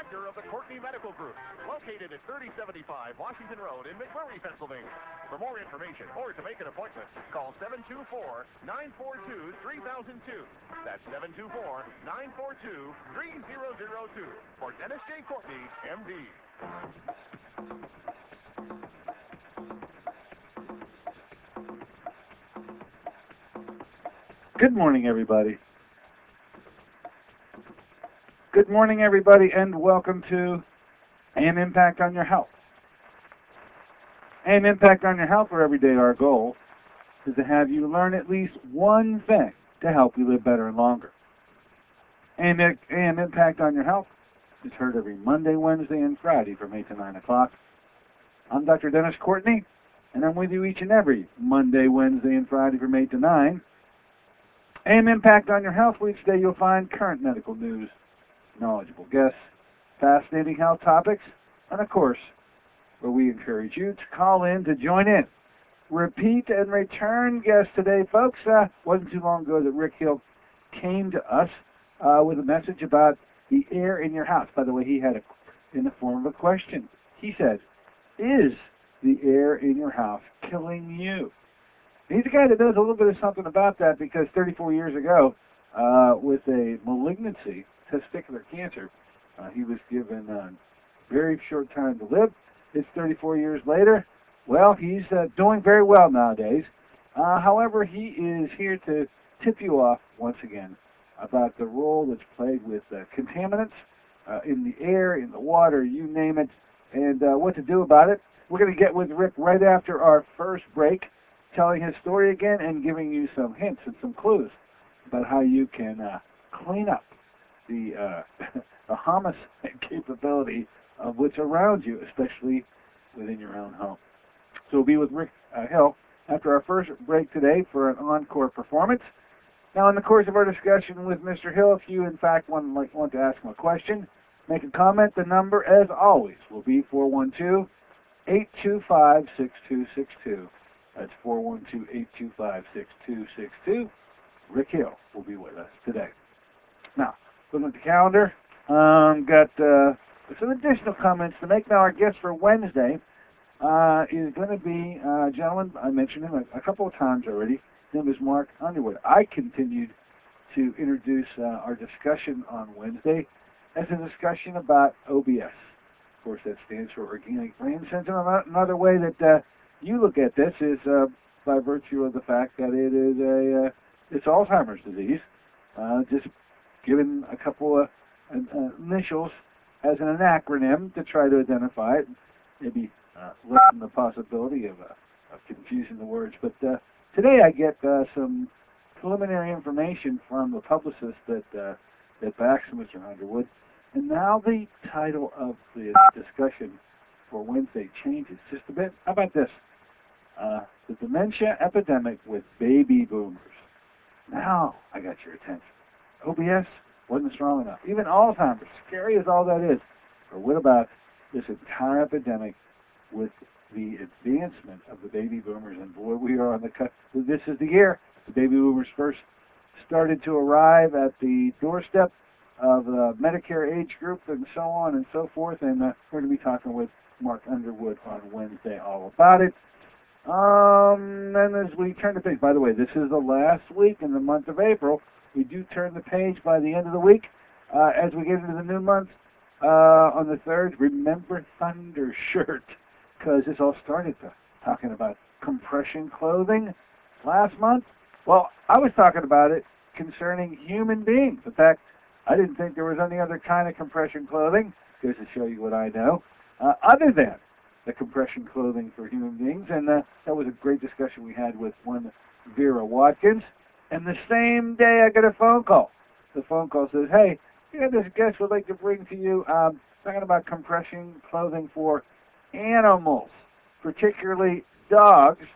director of the Courtney Medical Group, located at 3075 Washington Road in McMurray, Pennsylvania. For more information or to make an appointment, call 724-942-3002. That's 724-942-3002 for Dennis J. Courtney, MD. Good morning, everybody. Good morning, everybody, and welcome to An Impact on Your Health. An Impact on Your Health, where every day our goal is to have you learn at least one thing to help you live better and longer. An Impact on Your Health is heard every Monday, Wednesday, and Friday from 8 to 9 o'clock. I'm Dr. Dennis Courtney, and I'm with you each and every Monday, Wednesday, and Friday from 8 to 9. An Impact on Your Health, where each day you'll find current medical news, knowledgeable guests, fascinating health topics, and of course, where we encourage you to call in to join in. Repeat and return guests today, folks. Wasn't too long ago that Rick Hill came to us with a message about the air in your house. By the way, he had it in the form of a question. He said, is the air in your house killing you? He's a guy that knows a little bit of something about that because 34 years ago, with a malignancy, testicular cancer, he was given a very short time to live. It's 34 years later. Well, he's doing very well nowadays. However, he is here to tip you off once again about the role that's played with contaminants in the air, in the water, you name it, and what to do about it. We're going to get with Rick right after our first break, telling his story again and giving you some hints and some clues about how you can clean up the homicide capability of what's around you, especially within your own home. So we'll be with Rick Hill after our first break today for an encore performance. Now, in the course of our discussion with Mr. Hill, if you, in fact, want to ask him a question, make a comment, the number, as always, will be 412-825-6262. That's 412-825-6262. Rick Hill will be with us today. Now, looking at the calendar, got some additional comments to make. Now, our guest for Wednesday is going to be a gentleman, I mentioned him a couple of times already. His name is Mark Underwood. I continued to introduce our discussion on Wednesday as a discussion about OBS. Of course, that stands for Organic Brain Syndrome. Another way that you look at this is by virtue of the fact that it is it's Alzheimer's disease, just given a couple of initials as an acronym to try to identify it, maybe lessen the possibility of confusing the words. But today I get some preliminary information from the publicist that backs Mr. Underwood, and now the title of the discussion for Wednesday changes just a bit. How about this? The dementia epidemic with baby boomers. Now I got your attention. OBS wasn't strong enough. Even Alzheimer's, scary as all that is. Or what about this entire epidemic with the advancement of the baby boomers? And boy, we are on the cut. This is the year the baby boomers first started to arrive at the doorstep of the Medicare age group and so on and so forth. And we're going to be talking with Mark Underwood on Wednesday all about it. And as we turn the page, by the way, this is the last week in the month of April. We do turn the page by the end of the week. As we get into the new month, on the 3rd, remember Thunder Shirt, because this all started talking about compression clothing last month. Well, I was talking about it concerning human beings. In fact, I didn't think there was any other kind of compression clothing, goes to show you what I know, other than the compression clothing for human beings, and that was a great discussion we had with one Vera Watkins. And the same day I got a phone call. The phone call says, hey, this guest would like to bring to you talking about compression clothing for animals, particularly dogs,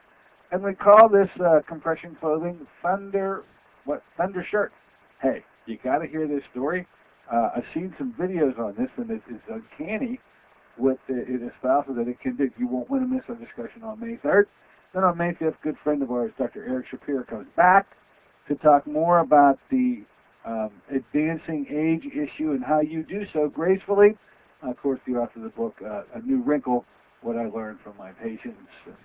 and we call this compression clothing Thunder Shirt. Hey, you got to hear this story. I've seen some videos on this, and it's uncanny what it espouses that it can do. You won't want to miss our discussion on May 3rd. Then on May 5th, a good friend of ours, Dr. Eric Shapiro, comes back to talk more about the advancing age issue and how you do so gracefully of course, the author of the book, A New Wrinkle, What I Learned from My Patients, and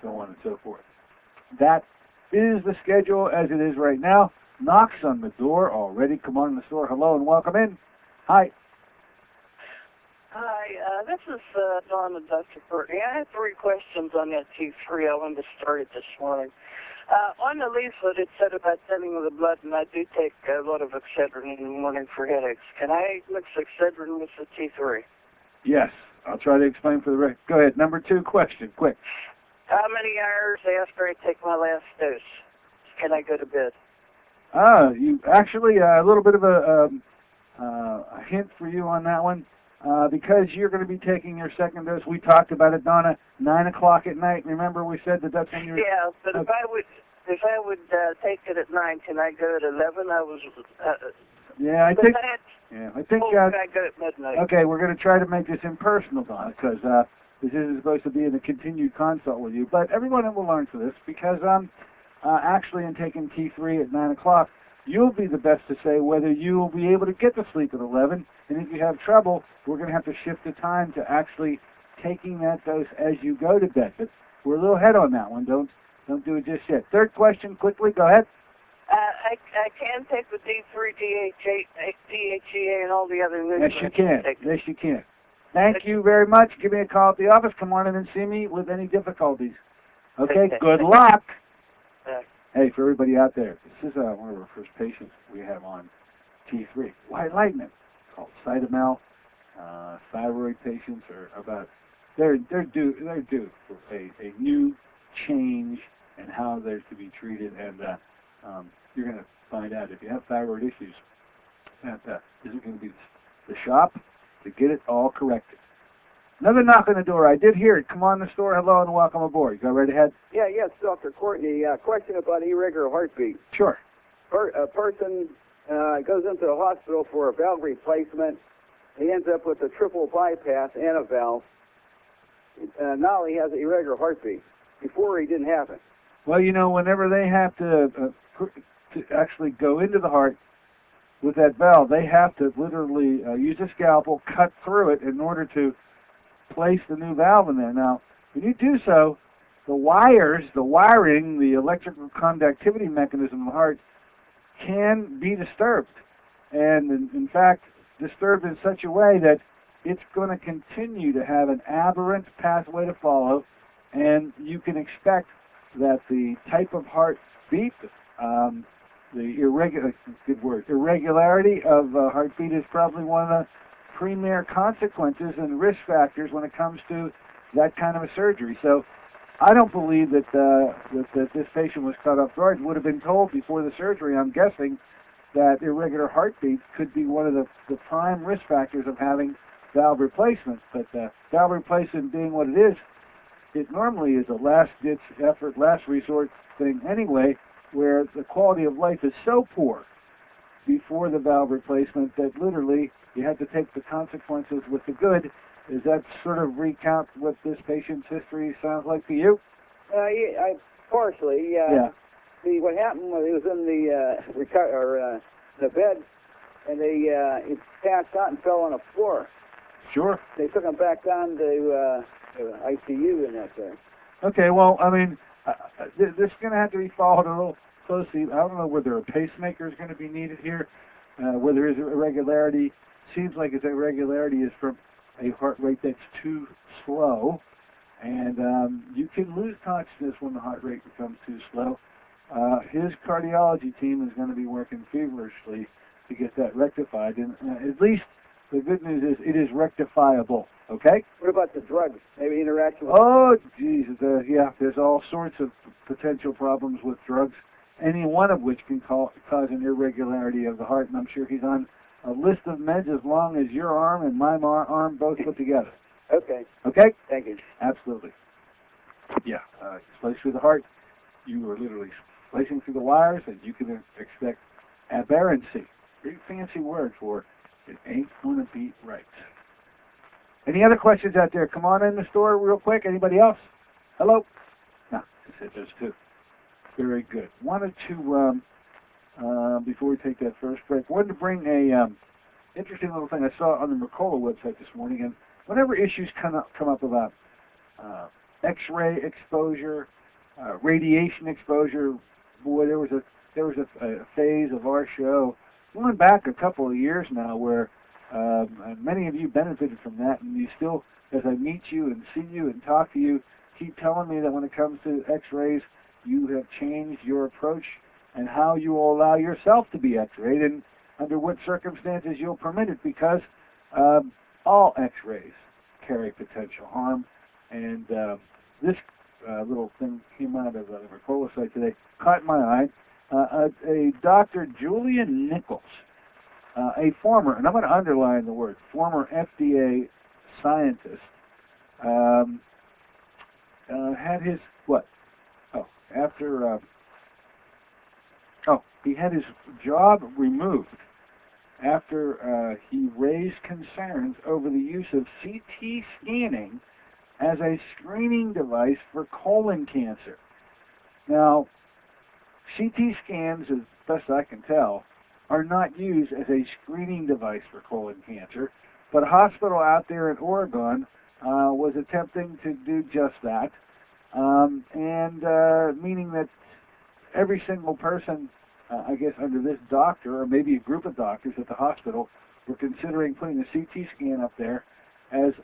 so on and so forth. That is the schedule as it is right now. Knocks on the door already. Come on in the store. Hello and welcome in. Hi. Hi, this is Donna, Dr. Courtney. I have 3 questions on that T3. I wanted to start it this morning. On the leaflet, it said about thinning of the blood, and I do take a lot of Excedrin in the morning for headaches. Can I mix Excedrin with the T3? Yes. I'll try to explain for the rest. Go ahead. Number 2 question. Quick. How many hours after I take my last dose can I go to bed? You actually, a little bit of a hint for you on that one. Because you're going to be taking your second dose, we talked about it, Donna, 9 o'clock at night. Remember we said that that's when you were... Yeah, but if I would take it at 9, can I go at 11? I was... I think I go at midnight. Okay, we're going to try to make this impersonal, Donna, because this isn't supposed to be in a continued consult with you. But everyone will learn for this, because actually in taking T3 at 9 o'clock, you'll be the best to say whether you will be able to get to sleep at 11. And if you have trouble, we're going to have to shift the time to actually taking that dose as you go to bed. But we're a little ahead on that one. Don't do it just yet. Third question, quickly. Go ahead. I can take the D3, DHEA, and all the other nutrients. Yes, you can. Yes, you can. Thank you very much. Give me a call at the office. Come on in and see me with any difficulties. Okay, good luck. Hey, for everybody out there, this is one of our first patients we have on T3. White lightning, called cytomel. Thyroid patients are about they're due for a new change in how they're to be treated, and you're going to find out if you have thyroid issues that this is going to be the shop to get it all corrected. Another knock on the door. I did hear it. Come on in the store. Hello and welcome aboard. You go right ahead. Yes, Dr. Courtney. Question about irregular heartbeat. Sure. A person goes into the hospital for a valve replacement. He ends up with a triple bypass and a valve. Now he has an irregular heartbeat. Before he didn't have it. Well, whenever they have to actually go into the heart with that valve, they have to literally use a scalpel, cut through it in order to place the new valve in there. Now, when you do so, the wiring, the electrical conductivity mechanism of the heart can be disturbed. And in fact, disturbed in such a way that it's going to continue to have an aberrant pathway to follow, and you can expect that the type of heartbeat, the irregularity of heartbeat is probably one of the premier consequences and risk factors when it comes to that kind of a surgery. So I don't believe that this patient was caught off guard. Would have been told before the surgery, I'm guessing, that irregular heartbeat could be one of the prime risk factors of having valve replacement. But valve replacement being what it is, it normally is a last-ditch effort, last resort thing anyway, where the quality of life is so poor before the valve replacement that literally you have to take the consequences with the good. Does that sort of recount what this patient's history sounds like to you? Partially. Yeah. See, what happened when he was in the bed, and he passed out and fell on the floor. Sure. They took him back down to ICU and that there. Okay, well, I mean, this is going to have to be followed a little closely. I don't know whether a pacemaker is going to be needed here, whether his irregularity, seems like his irregularity is from a heart rate that's too slow, and you can lose consciousness when the heart rate becomes too slow. His cardiology team is going to be working feverishly to get that rectified, and at least the good news is it is rectifiable, okay? What about the drugs? Maybe interaction with... Oh, Jesus, yeah, there's all sorts of potential problems with drugs, any one of which can cause an irregularity of the heart, and I'm sure he's on a list of meds as long as your arm and my arm both put together. Okay. Okay? Thank you. Absolutely. Yeah, slice through the heart. You are literally slicing through the wires, and you can expect aberrancy. Very fancy word for it ain't going to be right. Any other questions out there? Come on in the store real quick. Anybody else? Hello? No, that's it. There's two. Very good. Wanted to, before we take that first break, wanted to bring interesting little thing I saw on the Mercola website this morning, and whenever issues come up about X-ray exposure, radiation exposure, boy, there was a phase of our show going back a couple of years now where many of you benefited from that, and you still, as I meet you and see you and talk to you, keep telling me that when it comes to X-rays, you have changed your approach and how you will allow yourself to be X-rayed and under what circumstances you'll permit it, because all X-rays carry potential harm. And this little thing came out of the Mercola site today, caught my eye. A Dr. Julian Nichols, a former, and I'm going to underline the word, former FDA scientist, had his, he had his job removed after he raised concerns over the use of CT scanning as a screening device for colon cancer. Now, CT scans, as best I can tell, are not used as a screening device for colon cancer, but a hospital out there in Oregon was attempting to do just that, meaning that every single person, I guess under this doctor, or maybe a group of doctors at the hospital, were considering putting a CT scan up there as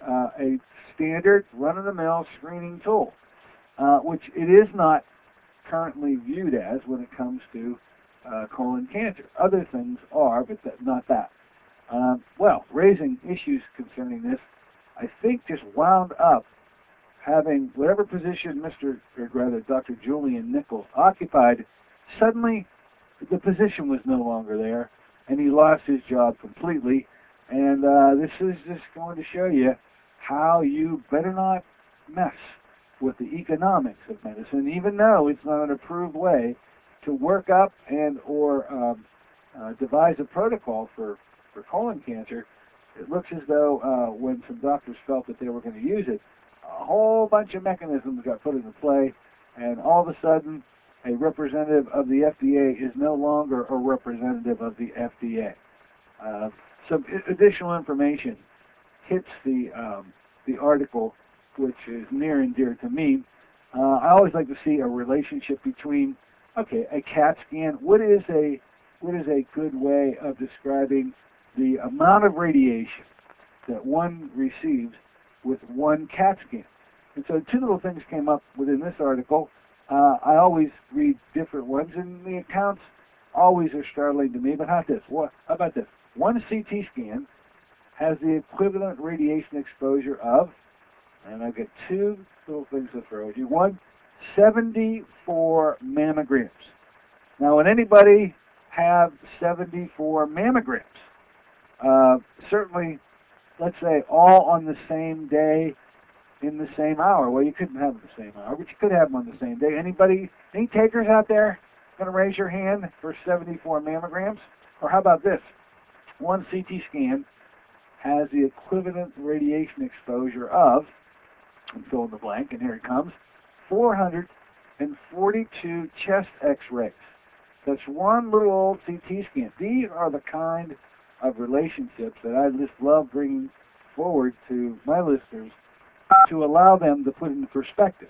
a standard run-of-the-mill screening tool, which it is not currently viewed as when it comes to colon cancer. Other things are, but not that. Raising issues concerning this, I think just wound up having whatever position Dr. Julian Nichols occupied, suddenly the position was no longer there, and he lost his job completely. And this is just going to show you how you better not mess with the economics of medicine, even though it's not an approved way to work up and or devise a protocol for colon cancer. It looks as though when some doctors felt that they were going to use it, a whole bunch of mechanisms got put into play, and all of a sudden a representative of the FDA is no longer a representative of the FDA. Some additional information hits the article, which is near and dear to me. I always like to see a relationship between, a CAT scan. What is a good way of describing the amount of radiation that one receives with one CAT scan? And so two little things came up within this article. I always read different ones, and the accounts always are startling to me. But how about this? One CT scan has the equivalent radiation exposure of, and I've got two little things to throw at you. One, 74 mammograms. Now, would anybody have 74 mammograms? Certainly, let's say all on the same day in the same hour. Well, you couldn't have them the same hour, but you could have them on the same day. Anybody, any takers out there going to raise your hand for 74 mammograms? Or how about this? One CT scan has the equivalent radiation exposure of, and fill in the blank, and here it comes, 442 chest X-rays. That's one little old CT scan. These are the kind of relationships that I just love bringing forward to my listeners to allow them to put into perspective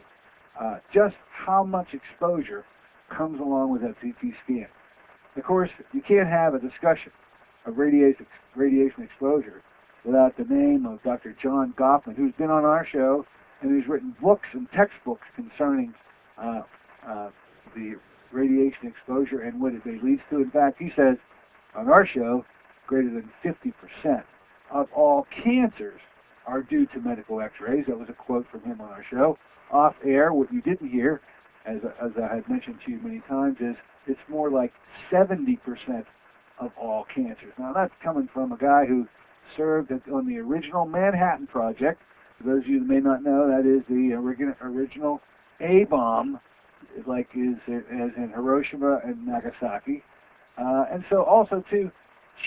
just how much exposure comes along with that CT scan. Of course, you can't have a discussion of radiation exposure without the name of Dr. John Goffman, who's been on our show and who's written books and textbooks concerning the radiation exposure and what it leads to. In fact, he says on our show, greater than 50% of all cancers are due to medical X-rays. That was a quote from him on our show. Off air, what you didn't hear, as I had mentioned to you many times, is it's more like 70% of all cancers. Now, that's coming from a guy who served on the original Manhattan Project. For those of you that may not know, that is the original A-bomb, like as in Hiroshima and Nagasaki. And so also, too,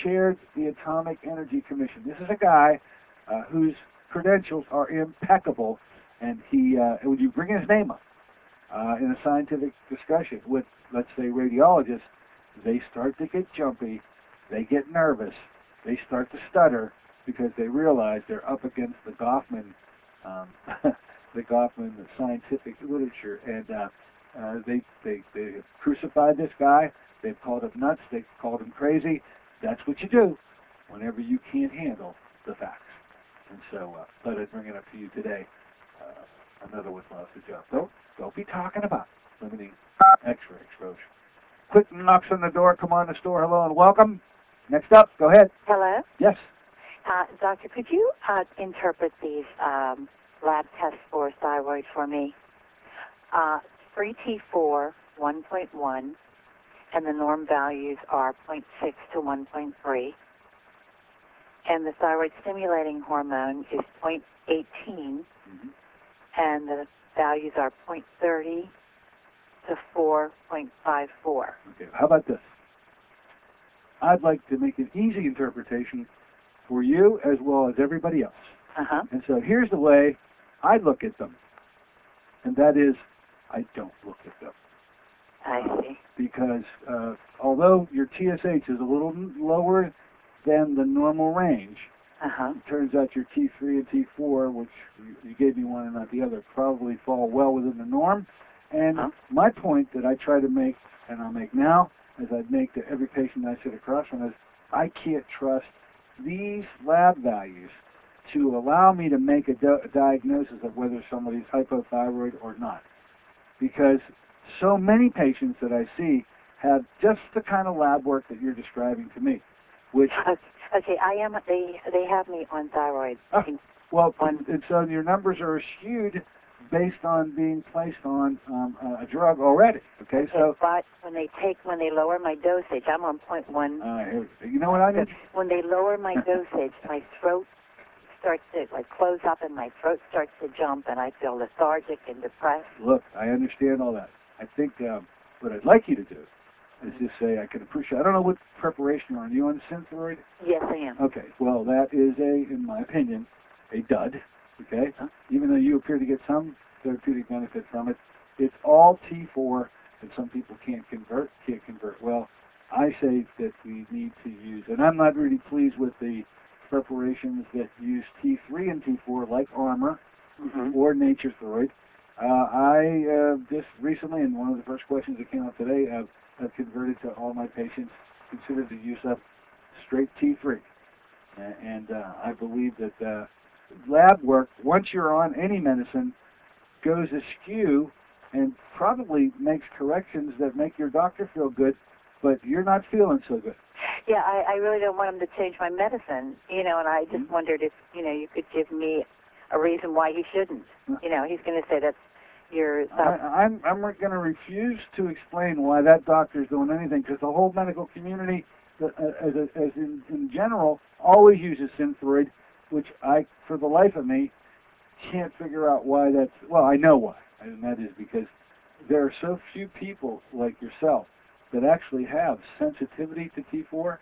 chaired the Atomic Energy Commission. This is a guy whose credentials are impeccable, and he, when you bring his name up in a scientific discussion with, let's say, radiologists, they start to get jumpy, they get nervous, they start to stutter because they realize they're up against the Goffman, the scientific literature, and they have crucified this guy. They've called him nuts. They've called him crazy. That's what you do whenever you can't handle the facts. And so, thought I'd bring it up to you today. Another one loves the job. Don't be talking about limiting X-ray exposure. Quick knocks on the door. Come on the store. Hello and welcome. Next up, go ahead. Hello? Yes. Doctor, could you interpret these lab tests for thyroid for me? 3T4, 1.1, and the norm values are 0.6 to 1.3. And the thyroid stimulating hormone is 0.18, and the values are 0.30 to 4.54. Okay, how about this? I'd like to make an easy interpretation for you as well as everybody else. And so here's the way I look at them, and that is I don't look at them. I see. Because although your TSH is a little lower than the normal range, it turns out your T3 and T4, which you gave me one and not the other, probably fall well within the norm. And my point that I try to make, and I'll make now, as I'd make to every patient I sit across from, is I can't trust these lab values to allow me to make a diagnosis of whether somebody's hypothyroid or not. Because so many patients that I see have just the kind of lab work that you're describing to me, which... Okay, I am. They have me on thyroid. Well, and so your numbers are skewed based on being placed on a drug already. Okay, so but when they lower my dosage, I'm on 0.1. You know what I mean? When they lower my dosage, my throat starts to close up, and my throat starts to jump, and I feel lethargic and depressed. Look, I understand all that. I think what I'd like you to do is just say I can appreciate. I don't know what preparation you're on. Are you on Thyroid? Yes, I am. Okay. Well, that is in my opinion, a dud. Okay. Even though you appear to get some therapeutic benefit from it, it's all T4 that some people can't convert. Well, I say that we need to use, and I'm not really pleased with the preparations that use T3 and T4 like Armor or Nature Thyroid. I just recently, and one of the first questions that came up today, I've converted to all my patients consider the use of straight T3. And I believe that lab work, once you're on any medicine, goes askew and probably makes corrections that make your doctor feel good, but you're not feeling so good. Yeah, I really don't want him to change my medicine, and I just wondered if, you could give me a reason why he shouldn't. He's going to say that's your... I'm going to refuse to explain why that doctor is doing anything, because the whole medical community, as in general, always uses Synthroid, which I, for the life of me, can't figure out why that's... Well, I know why, and that is because there are so few people like yourself that actually have sensitivity to T4,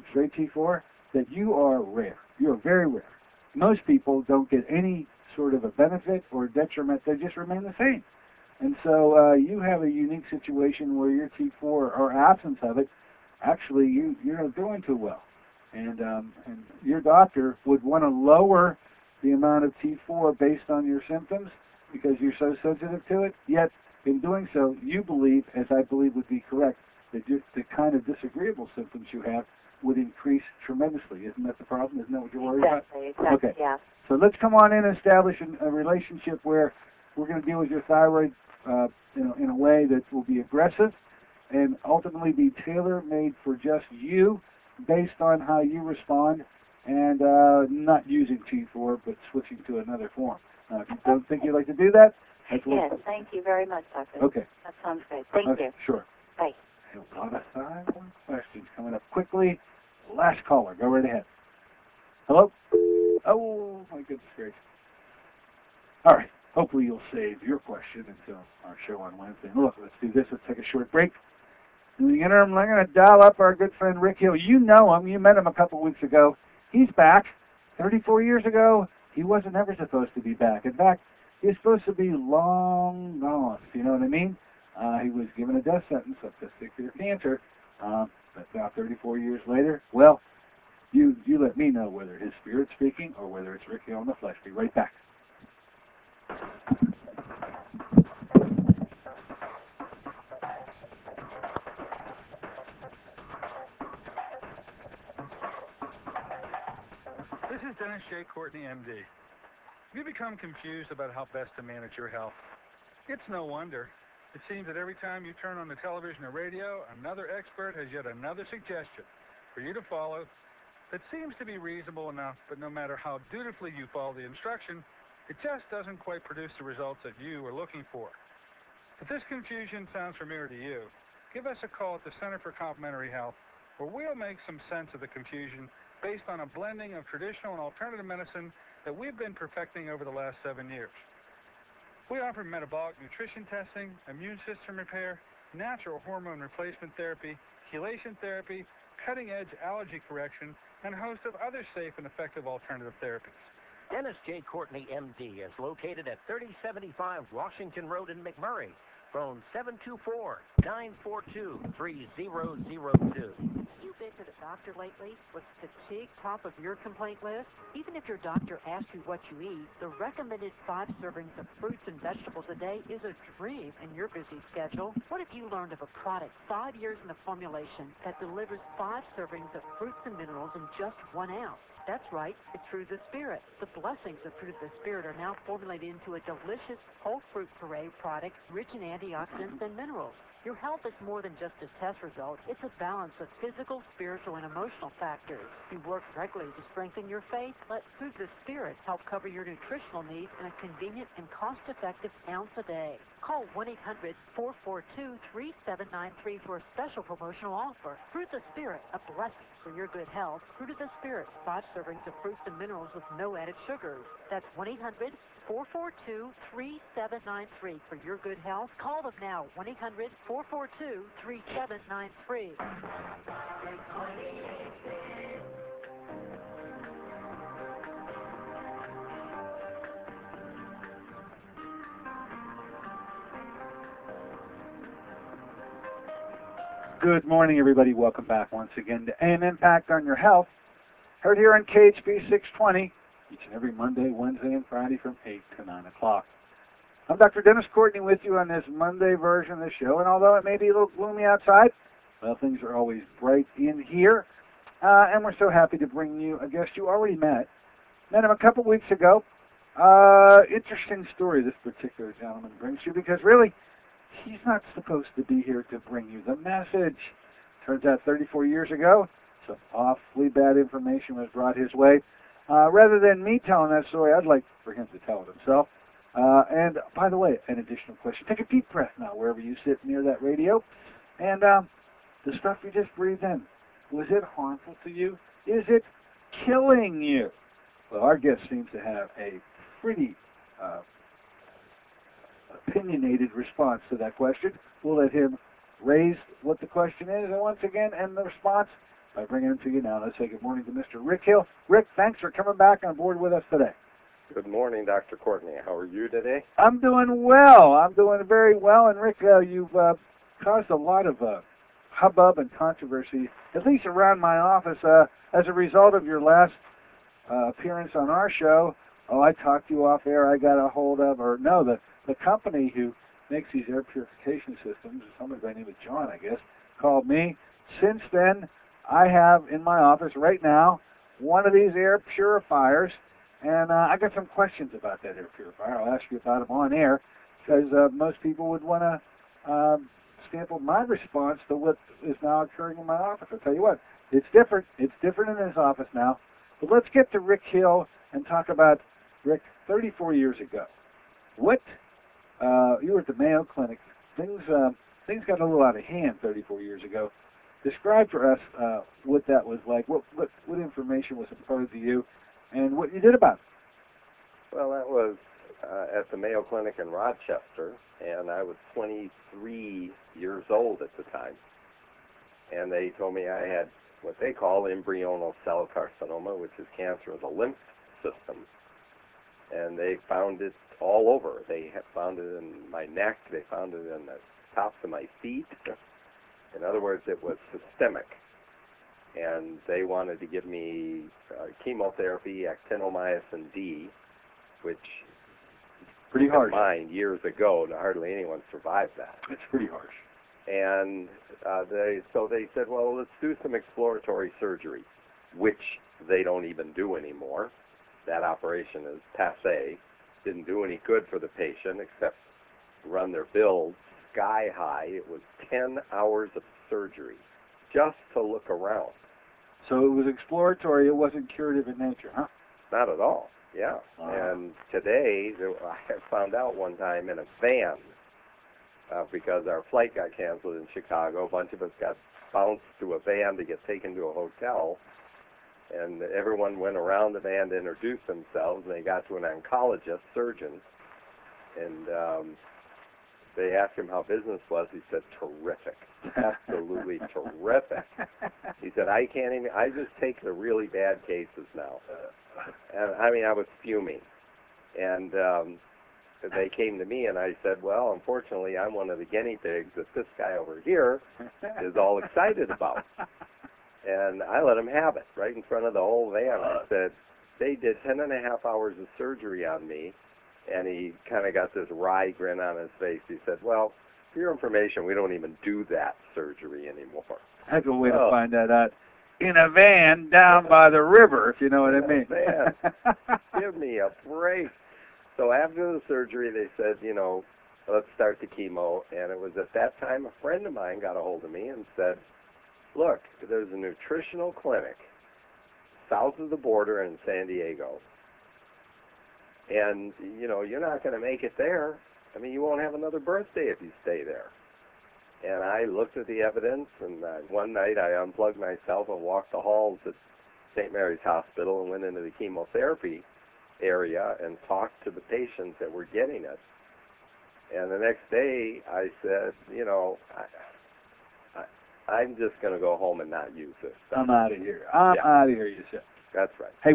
straight T4, that you are rare. You are very rare. Most people don't get any sort of a benefit or detriment. They just remain the same. And so you have a unique situation where your T4, or absence of it, actually you're not doing too well. And your doctor would want to lower the amount of T4 based on your symptoms because you're so sensitive to it. Yet, in doing so, you believe, as I believe would be correct, that the kind of disagreeable symptoms you have would increase tremendously. Isn't that the problem? Isn't that what you're worried about? Exactly, okay. Yeah. So let's come on in and establish a relationship where we're going to deal with your thyroid in a way that will be aggressive and ultimately be tailor-made for just you based on how you respond and not using T4 but switching to another form. If you don't think you'd like to do that, yes, thank you very much, Doctor. Okay. That sounds good. Thank you. Sure. Bye. A lot of thyroid questions coming up quickly. Last caller. Go right ahead. Hello? Oh, my goodness gracious. All right. Hopefully you'll save your question until our show on Wednesday. Look, let's do this. Let's take a short break. In the interim, I'm going to dial up our good friend Rick Hill. You know him. You met him a couple weeks ago. He's back. 34 years ago, he wasn't ever supposed to be back. In fact, he was supposed to be long gone. You know what I mean? He was given a death sentence of testicular cancer. But now, 34 years later, well, You let me know whether his spirit's speaking or whether it's Rick Hill in the flesh. Be right back. This is Dennis J. Courtney, MD. Have you become confused about how best to manage your health? It's no wonder. It seems that every time you turn on the television or radio, another expert has yet another suggestion for you to follow that seems to be reasonable enough, but no matter how dutifully you follow the instruction, it just doesn't quite produce the results that you are looking for. If this confusion sounds familiar to you, give us a call at the Center for Complementary Health, where we'll make some sense of the confusion based on a blending of traditional and alternative medicine that we've been perfecting over the last 7 years. We offer metabolic nutrition testing, immune system repair, natural hormone replacement therapy, chelation therapy, cutting-edge allergy correction, and a host of other safe and effective alternative therapies. Dennis J. Courtney, MD, is located at 3075 Washington Road in McMurray. Phone 724-942-3002. You been to the doctor lately? Was fatigue top of your complaint list? Even if your doctor asks you what you eat, the recommended 5 servings of fruits and vegetables a day is a dream in your busy schedule. What if you learned of a product 5 years in the formulation that delivers 5 servings of fruits and minerals in just 1 ounce? That's right, it's Fruit of the Spirit. The blessings of Fruit of the Spirit are now formulated into a delicious whole fruit puree product rich in antioxidants and minerals. Your health is more than just a test result. It's a balance of physical, spiritual, and emotional factors. You work regularly to strengthen your faith. Let Fruit of the Spirit help cover your nutritional needs in a convenient and cost-effective ounce a day. Call 1-800-442-3793 for a special promotional offer. Fruit of the Spirit, a blessing for your good health. Fruit of the Spirit, 5 servings of fruits and minerals with no added sugars. That's 1-800-442-3793 for your good health. Call them now, 1-800-442-3793. Good morning, everybody. Welcome back once again to An Impact on Your Health. Heard here on KHB 620, each and every Monday, Wednesday, and Friday from 8 to 9 o'clock. I'm Dr. Dennis Courtney with you on this Monday version of the show, and although it may be a little gloomy outside, well, things are always bright in here, and we're so happy to bring you a guest you already met. Met him a couple weeks ago. Interesting story this particular gentleman brings you, because really, he's not supposed to be here to bring you the message. Turns out 34 years ago, some awfully bad information was brought his way. Rather than me telling that story, I'd like for him to tell it himself. And by the way, an additional question. Take a deep breath now, wherever you sit near that radio. And the stuff you just breathed in, was it harmful to you? Is it killing you? Well, our guest seems to have a pretty opinionated response to that question. We'll let him raise what the question is, and once again, end the response by bringing him to you now. Let's say good morning to Mr. Rick Hill. Rick, thanks for coming back on board with us today. Good morning, Dr. Courtney. How are you today? I'm doing well. I'm doing very well. And Rick, you've caused a lot of hubbub and controversy, at least around my office, as a result of your last appearance on our show. Oh, I talked to you off air. I got a hold of, or no, the company who makes these air purification systems, somebody by the name of John, I guess, called me. Since then, I have in my office right now one of these air purifiers, and I got some questions about that air purifier. I'll ask you about them on air, because most people would want to sample my response to what is now occurring in my office. I'll tell you what, it's different. It's different in this office now. But let's get to Rick Hill and talk about Rick 34 years ago. What you were at the Mayo Clinic. Things got a little out of hand 34 years ago. Describe for us what that was like. What information was imparted to you, and what you did about it. Well, that was at the Mayo Clinic in Rochester, and I was 23 years old at the time. And they told me I had what they call embryonal cell carcinoma, which is cancer of the lymph system. And they found it all over. They have found it in my neck. They found it in the tops of my feet. In other words, it was systemic. and they wanted to give me chemotherapy, actinomycin D, which, pretty harsh. Mind years ago, hardly anyone survived that. It's pretty harsh. And they said, well, let's do some exploratory surgery, which they don't even do anymore. That operation is passé. Didn't do any good for the patient except run their bills sky high. It was 10 hours of surgery just to look around. So it was exploratory. It wasn't curative in nature, huh? Not at all. Yeah. Wow. And today, I found out one time in a van, because our flight got canceled in Chicago, a bunch of us got bounced to a van to get taken to a hotel, and everyone went around the van to introduce themselves, and they got to an oncologist, surgeon, and they asked him how business was. He said, terrific. Absolutely terrific. He said, I just take the really bad cases now. And I mean, I was fuming. And they came to me, and I said, well, unfortunately, I'm one of the guinea pigs that this guy over here is all excited about. And I let him have it right in front of the whole van. I said, they did 10 and a half hours of surgery on me, and he kind of got this wry grin on his face. He said, well, for your information, we don't even do that surgery anymore. Heck of a way to find that out. In a van down by the river, if you know what I mean. Man, give me a break. So after the surgery, they said, let's start the chemo. And it was at that time a friend of mine got a hold of me and said, look, there's a nutritional clinic south of the border in San Diego. And, you're not going to make it there. I mean, you won't have another birthday if you stay there. And I looked at the evidence, and one night I unplugged myself and walked the halls at St. Mary's Hospital and went into the chemotherapy area and talked to the patients that were getting it. And the next day I said, I'm just going to go home and not use this stuff. I'm out of here. I'm out of here, you said. That's right. Hey,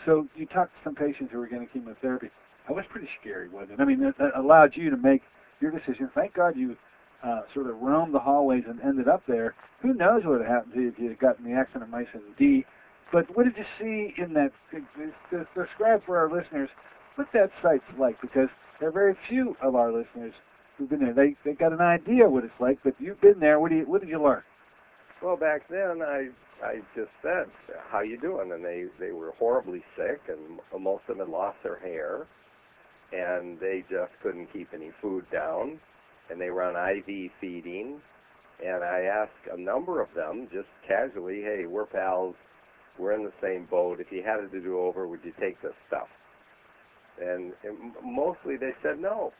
so you talked to some patients who were getting chemotherapy. That was pretty scary, wasn't it? I mean, that allowed you to make your decision. Thank God you sort of roamed the hallways and ended up there. Who knows what would have happened to you if you had gotten the actinomycin D. But what did you see in that? Describe for our listeners what that site's like, because there are very few of our listeners who've been there. They got an idea what it's like, but you've been there. What did you learn? Well, back then I just said, how you doing? And they were horribly sick, and most of them had lost their hair, and they just couldn't keep any food down, and they were on IV feeding. And I asked a number of them just casually, hey, we're pals, we're in the same boat. If you had it to do over, would you take this stuff? And mostly they said no.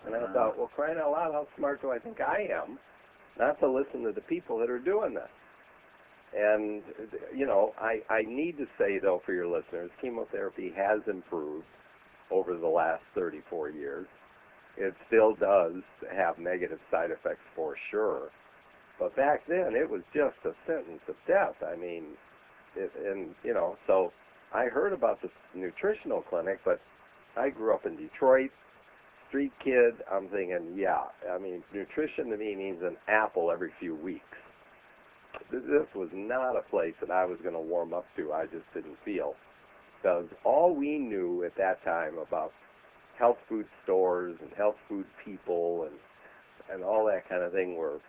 And I thought, well, crying out loud, how smart do I think I am not to listen to the people that are doing this? And, I need to say, though, for your listeners, chemotherapy has improved over the last 34 years. It still does have negative side effects for sure. But back then, it was just a sentence of death. I mean, so I heard about this nutritional clinic, but I grew up in Detroit, street kid. I'm thinking, nutrition to me means an apple every few weeks. This was not a place that I was going to warm up to. I just didn't feel. Because all we knew at that time about health food stores and health food people and all that kind of thing were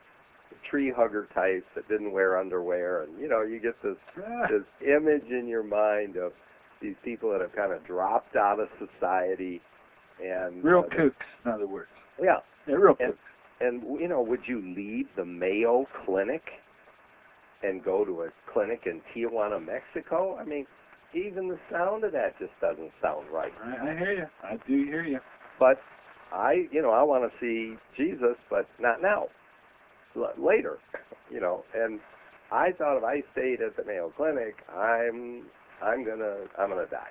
tree hugger types that didn't wear underwear. And, you get this image in your mind of these people that have kind of dropped out of society. And real kooks, in other words. Yeah. Real kooks. And, would you leave the Mayo Clinic and go to a clinic in Tijuana, Mexico? I mean, even the sound of that just doesn't sound right. I hear you. I do hear you. But I want to see Jesus, but not now. Later, And I thought if I stayed at the Mayo Clinic, I'm gonna die.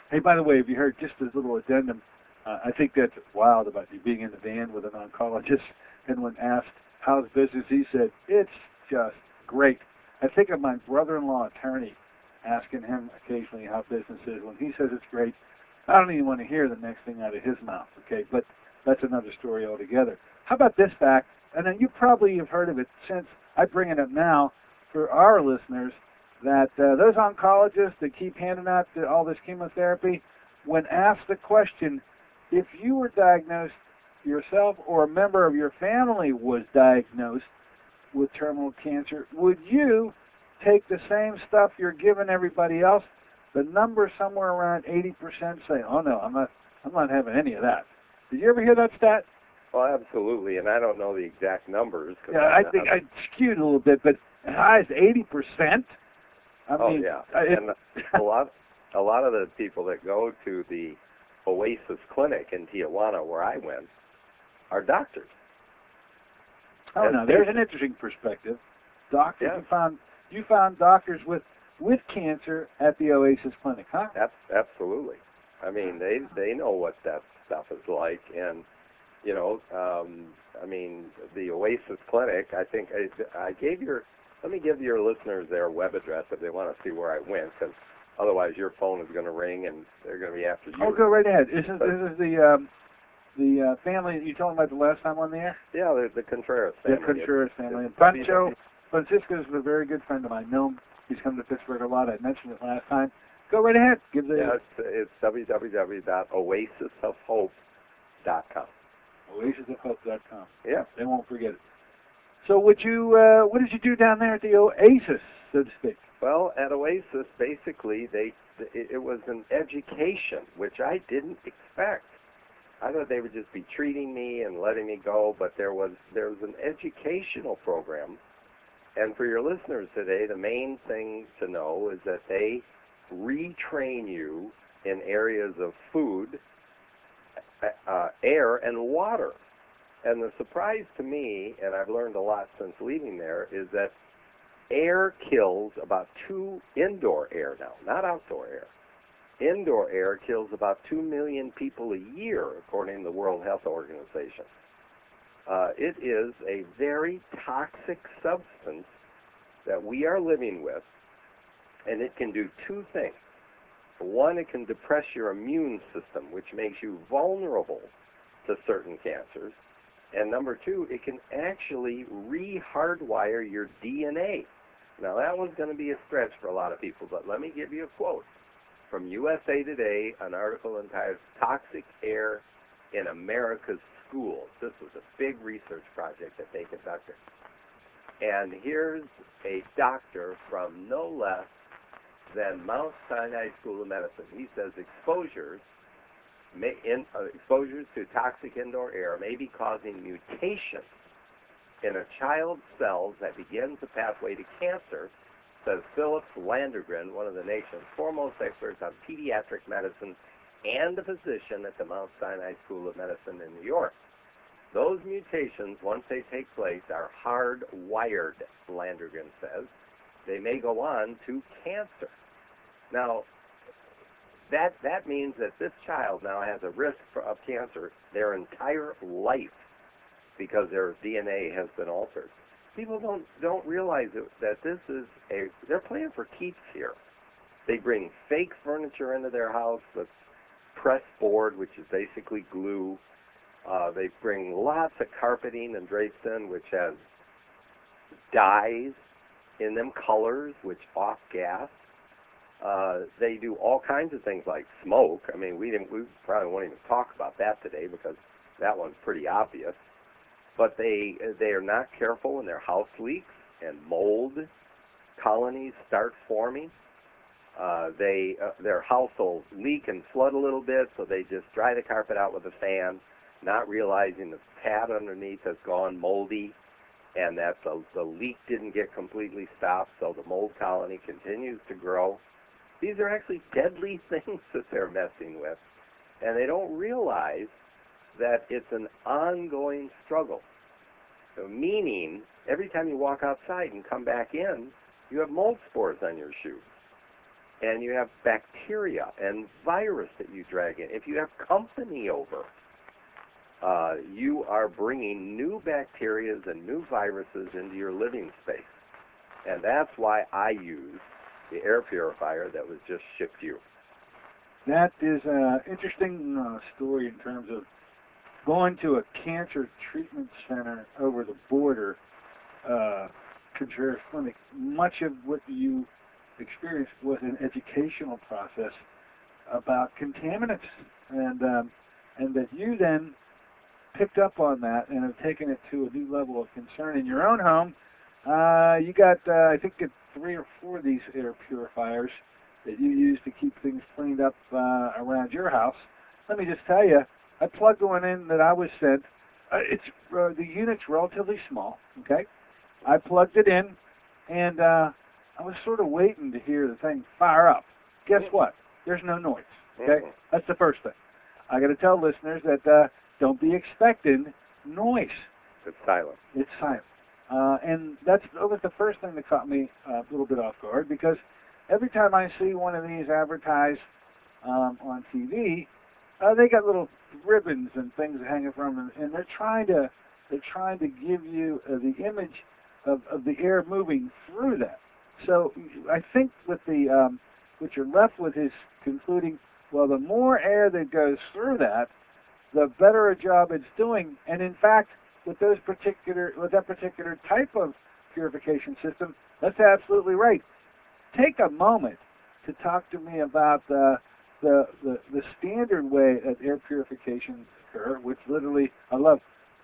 Hey, by the way, have you heard just a little addendum? I think that's wild about you being in the van with an oncologist, and when asked how's business, he said it's just great. I think of my brother-in-law attorney asking him occasionally how business is. When he says it's great, I don't even want to hear the next thing out of his mouth, okay? But that's another story altogether. How about this fact? And then you probably have heard of it since. I bring it up now for our listeners that those oncologists that keep handing out all this chemotherapy, when asked the question, if you were diagnosed yourself or a member of your family was diagnosed with terminal cancer, would you take the same stuff you're giving everybody else? The number somewhere around 80% say, "Oh no, I'm not having any of that." Did you ever hear that stat? Well, absolutely, and I don't know the exact numbers. Yeah, I think I skewed a little bit, but as high as 80%. I mean, yeah, and a lot of the people that go to the Oasis Clinic in Tijuana, where I went, are doctors. Oh, no, there's an interesting perspective. Doctors, you found doctors with cancer at the Oasis Clinic, huh? Absolutely. I mean, they know what that stuff is like, and you know, I mean, the Oasis Clinic. I think let me give your listeners their web address if they want to see where I went, because otherwise your phone is going to ring and they're going to be after you. Oh, go right ahead. This is the family that you told me about the last time on the air? Yeah, the Contreras family. The Contreras family. And Pancho Francisco is a very good friend of mine. I know him. He's come to Pittsburgh a lot. I mentioned it last time. Go right ahead. It's www.oasisofhope.com. Oasisofhope.com. Yeah. They won't forget it. So what did you do down there at the Oasis, so to speak? Well, at Oasis, basically, it was an education, which I didn't expect. I thought they would just be treating me and letting me go, but there was an educational program. And for your listeners today, the main thing to know is that they retrain you in areas of food, air, and water. And the surprise to me, and I've learned a lot since leaving there, is that air kills about indoor air now, not outdoor air. Indoor air kills about 2 million people a year, according to the World Health Organization. It is a very toxic substance that we are living with, and it can do two things. One, it can depress your immune system, which makes you vulnerable to certain cancers. And number two, it can actually re-hardwire your DNA. Now, that one's going to be a stretch for a lot of people, but let me give you a quote from USA Today, an article entitled Toxic Air in America's Schools. This was a big research project that they conducted. And here's a doctor from no less than Mount Sinai School of Medicine. He says exposures to toxic indoor air may be causing mutations in a child's cells that begins the pathway to cancer, says Philip Landegren, one of the nation's foremost experts on pediatric medicine and a physician at the Mount Sinai School of Medicine in New York. Those mutations, once they take place, are hardwired, Landegren says. They may go on to cancer. Now, that means that this child now has a risk of cancer their entire life because their DNA has been altered. People don't realize that this is they're playing for keeps here. They bring fake furniture into their house with pressed board, which is basically glue. They bring lots of carpeting and drapes in, which has dyes in them, colors, which off gas. They do all kinds of things like smoke. I mean, we probably won't even talk about that today because that one's pretty obvious. But they are not careful when their house leaks and mold colonies start forming. Their house will leak and flood a little bit, so they just dry the carpet out with a fan, not realizing the pad underneath has gone moldy and that the leak didn't get completely stopped, so the mold colony continues to grow. These are actually deadly things that they're messing with, and they don't realize that it's an ongoing struggle. So meaning, every time you walk outside and come back in, you have mold spores on your shoes. And you have bacteria and virus that you drag in. If you have company over, you are bringing new bacteria and new viruses into your living space. And that's why I use the air purifier that was just shipped you. That is an interesting story in terms of going to a cancer treatment center over the border. Contreras Clinic, much of what you experienced was an educational process about contaminants, and that you then picked up on that and have taken it to a new level of concern in your own home. You got, I think, 3 or 4 of these air purifiers that you use to keep things cleaned up around your house. Let me just tell you, I plugged one in that I was sent. The unit's relatively small, okay? I plugged it in, and I was sort of waiting to hear the thing fire up. Guess what? There's no noise, okay? That's the first thing. I got to tell listeners that don't be expecting noise. It's silent. It's silent. And that was the first thing that caught me a little bit off guard, because every time I see one of these advertised on TV, they got little ribbons and things hanging from them, and they're trying to give you the image of the air moving through that. So I think with the what you're left with is concluding, well, the more air that goes through that, the better a job it's doing. And in fact, with that particular type of purification system, that's absolutely right. Take a moment to talk to me about the standard way that air purifications occur, which literally, I love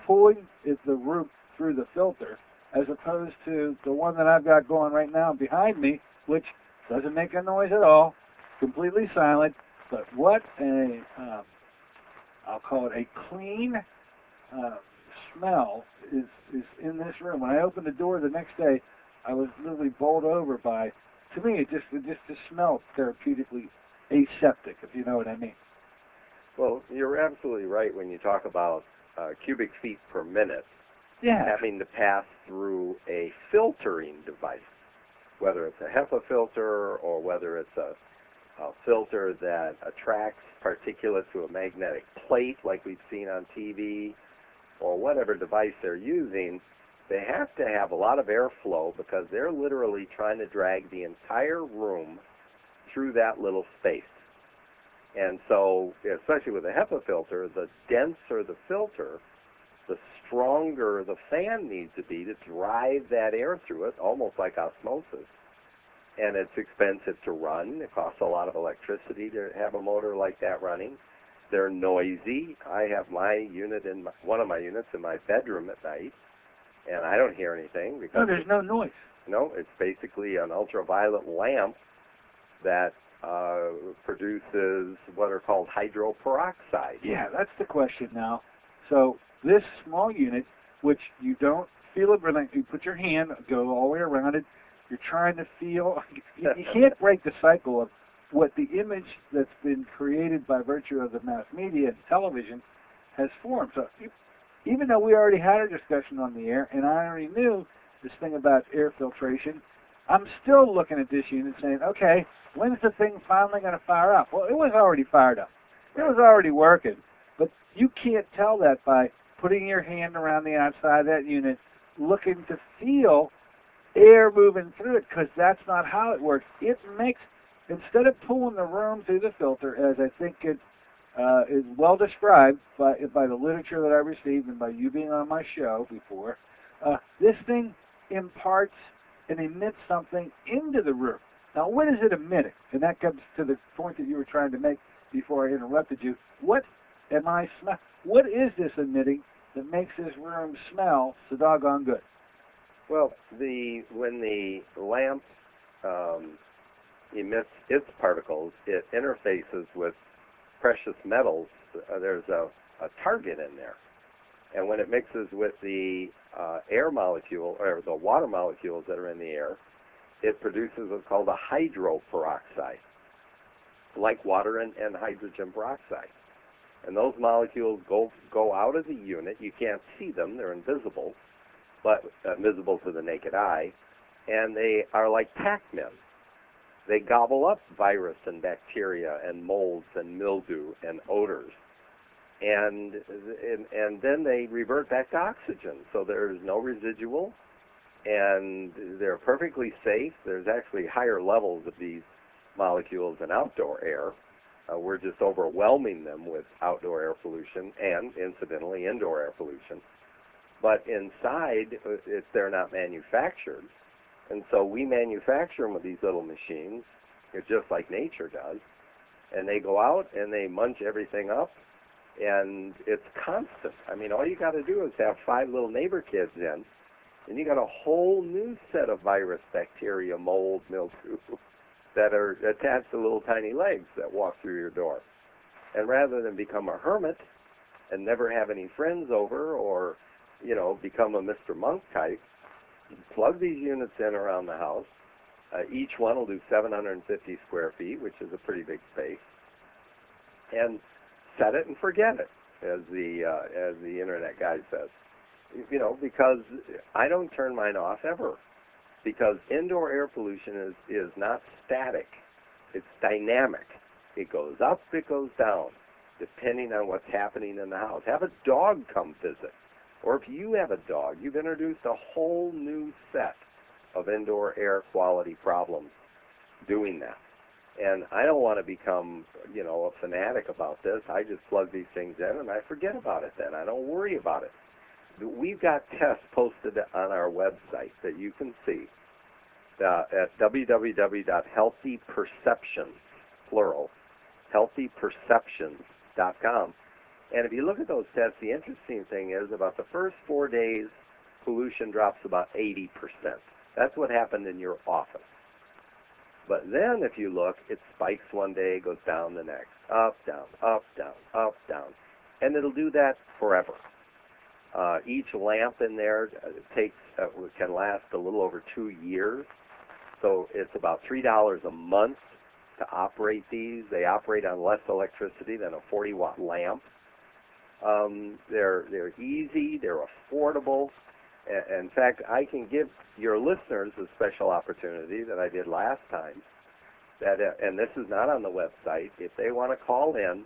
pulling the root through the filter, as opposed to the one that I've got going right now behind me, which doesn't make a noise at all, completely silent. But what I'll call it a clean smell is in this room. When I opened the door the next day, I was literally bowled over by. To me, it just smelled therapeutically aseptic, if you know what I mean. Well, you're absolutely right when you talk about cubic feet per minute having to pass through a filtering device, whether it's a HEPA filter or whether it's a filter that attracts particulate to a magnetic plate like we've seen on TV, or whatever device they're using. They have to have a lot of airflow because they're literally trying to drag the entire room through that little space. And so, especially with a HEPA filter, the denser the filter, the stronger the fan needs to be to drive that air through it, almost like osmosis. And it's expensive to run. It costs a lot of electricity to have a motor like that running. They're noisy. I have my unit one of my units in my bedroom at night, and I don't hear anything because there's no noise. No, it's basically an ultraviolet lamp that produces what are called hydroperoxide. Yeah, that's the question now. So this small unit, which you don't feel it, but you put your hand, go all the way around it, you're trying to feel, you can't break the cycle of what the image that's been created by virtue of the mass media and television has formed. So even though we already had a discussion on the air, and I already knew this thing about air filtration, I'm still looking at this unit saying, okay, when's the thing finally going to fire up? Well, it was already fired up. It was already working. But you can't tell that by putting your hand around the outside of that unit, looking to feel air moving through it, because that's not how it works. It makes, instead of pulling the room through the filter, as I think it is well described by the literature that I received and by you being on my show before, this thing imparts and emits something into the room. Now, what is it emitting? And that comes to the point that you were trying to make before I interrupted you. What is this emitting that makes this room smell so doggone good? Well, when the lamp emits its particles, it interfaces with precious metals. There's a target in there. And when it mixes with the air molecule, or the water molecules that are in the air, it produces what's called a hydroperoxide, like water and hydrogen peroxide. And those molecules go out of the unit. You can't see them. They're invisible, but visible to the naked eye. And they are like Pac-Men. They gobble up virus and bacteria and molds and mildew and odors. And then they revert back to oxygen. So there's no residual, and they're perfectly safe. There's actually higher levels of these molecules in outdoor air. We're just overwhelming them with outdoor air pollution and, incidentally, indoor air pollution. But inside, if they're not manufactured, And so we manufacture them with these little machines, just like nature does. And they go out and they munch everything up, and it's constant. I mean, all you got to do is have 5 little neighbor kids in, and you got a whole new set of virus, bacteria, mold, mildew that are attached to little tiny legs that walk through your door. And rather than become a hermit and never have any friends over, or, you know, become a Mr. Monk type, plug these units in around the house. Each one will do 750 square feet, which is a pretty big space. And set it and forget it, as the internet guy says. You know, because I don't turn mine off ever. Because indoor air pollution is not static. It's dynamic. It goes up, it goes down, depending on what's happening in the house. Have a dog come visit. Or if you have a dog, you've introduced a whole new set of indoor air quality problems doing that. And I don't want to become, you know, a fanatic about this. I just plug these things in and I forget about it then. I don't worry about it. We've got tests posted on our website that you can see at www.healthyperceptions, plural, healthyperceptions.com. And if you look at those tests, the interesting thing is about the first 4 days, pollution drops about 80%. That's what happened in your office. But then if you look, it spikes one day, goes down the next, up, down, up, down, up, down. And it'll do that forever. Each lamp in there can last a little over 2 years. So it's about $3 a month to operate these. They operate on less electricity than a 40-watt lamp. They're easy, they're affordable. In fact, I can give your listeners a special opportunity that I did last time. And this is not on the website. If they want to call in,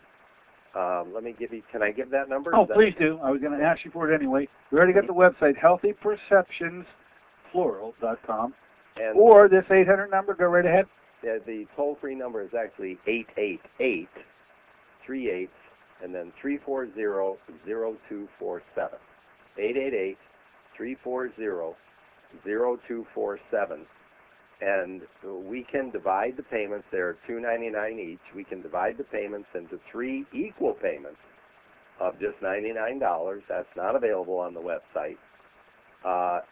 let me give you. Can I give that number? Oh, please do. I was going to ask you for it anyway. We already got the website, healthyperceptionsplural.com. Or this 800 number. Go right ahead. Yeah, the toll-free number is actually 888-38 and then 340-0247. 888-340-0247. And we can divide the payments. They're $2.99 each. We can divide the payments into 3 equal payments of just $99. That's not available on the website.